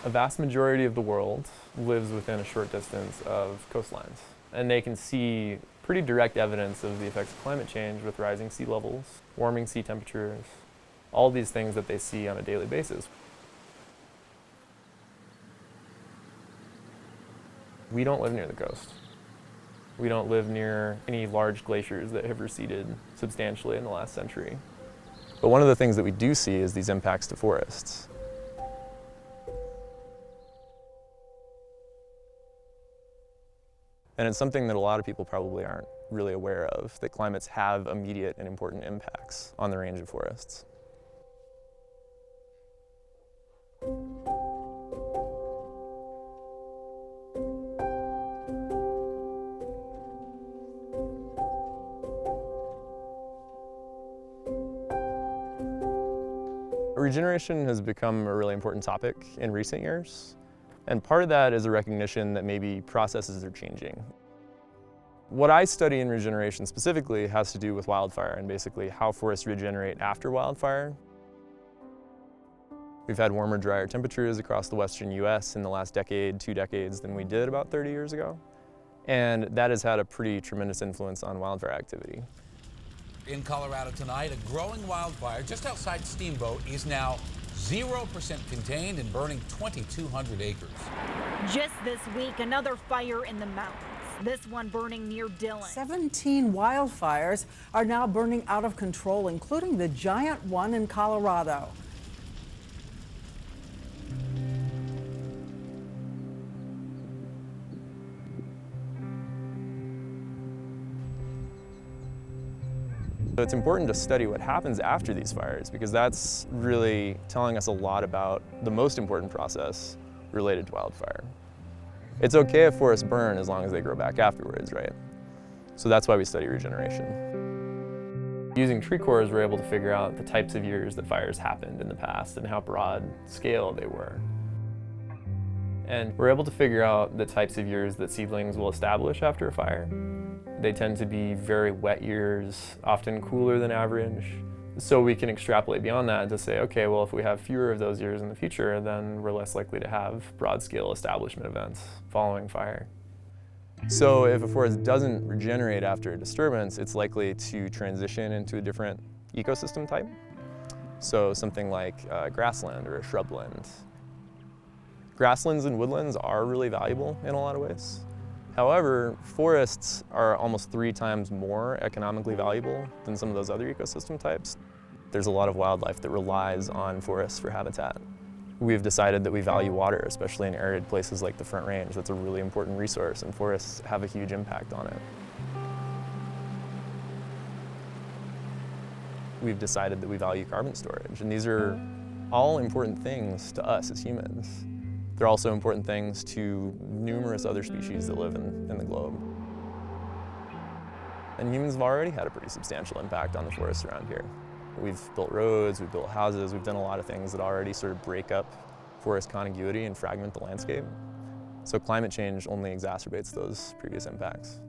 A vast majority of the world lives within a short distance of coastlines, and they can see pretty direct evidence of the effects of climate change with rising sea levels, warming sea temperatures, all these things that they see on a daily basis. We don't live near the coast. We don't live near any large glaciers that have receded substantially in the last century. But one of the things that we do see is these impacts to forests. And it's something that a lot of people probably aren't really aware of, that climates have immediate and important impacts on the range of forests. Regeneration has become a really important topic in recent years, and part of that is a recognition that maybe processes are changing. What I study in regeneration specifically has to do with wildfire and basically how forests regenerate after wildfire. We've had warmer, drier temperatures across the western US in the last decade, 2 decades than we did about 30 years ago, and that has had a pretty tremendous influence on wildfire activity. In Colorado tonight, a growing wildfire just outside Steamboat is now 0% contained and burning 2,200 acres. Just this week, another fire in the mountains. This one burning near Dillon. 17 wildfires are now burning out of control, including the giant one in Colorado. So it's important to study what happens after these fires because that's really telling us a lot about the most important process related to wildfire. It's okay if forests burn as long as they grow back afterwards, right? So that's why we study regeneration. Using tree cores, we're able to figure out the types of years that fires happened in the past and how broad scale they were. And we're able to figure out the types of years that seedlings will establish after a fire. They tend to be very wet years, often cooler than average. So we can extrapolate beyond that to say, okay, well, if we have fewer of those years in the future, then we're less likely to have broad-scale establishment events following fire. So if a forest doesn't regenerate after a disturbance, it's likely to transition into a different ecosystem type. So something like grassland or a shrubland. Grasslands and woodlands are really valuable in a lot of ways. However, forests are almost 3 times more economically valuable than some of those other ecosystem types. There's a lot of wildlife that relies on forests for habitat. We've decided that we value water, especially in arid places like the Front Range. That's a really important resource, and forests have a huge impact on it. We've decided that we value carbon storage, and these are all important things to us as humans. They're also important things to numerous other species that live in the globe. And humans have already had a pretty substantial impact on the forests around here. We've built roads, we've built houses, we've done a lot of things that already sort of break up forest contiguity and fragment the landscape. So climate change only exacerbates those previous impacts.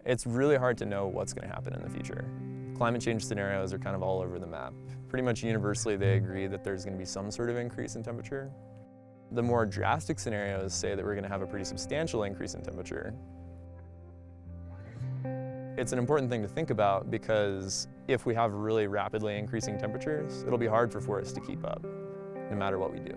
It's really hard to know what's going to happen in the future. Climate change scenarios are kind of all over the map. Pretty much universally they agree that there's going to be some sort of increase in temperature. The more drastic scenarios say that we're going to have a pretty substantial increase in temperature. It's an important thing to think about because if we have really rapidly increasing temperatures, it'll be hard for forests to keep up, no matter what we do.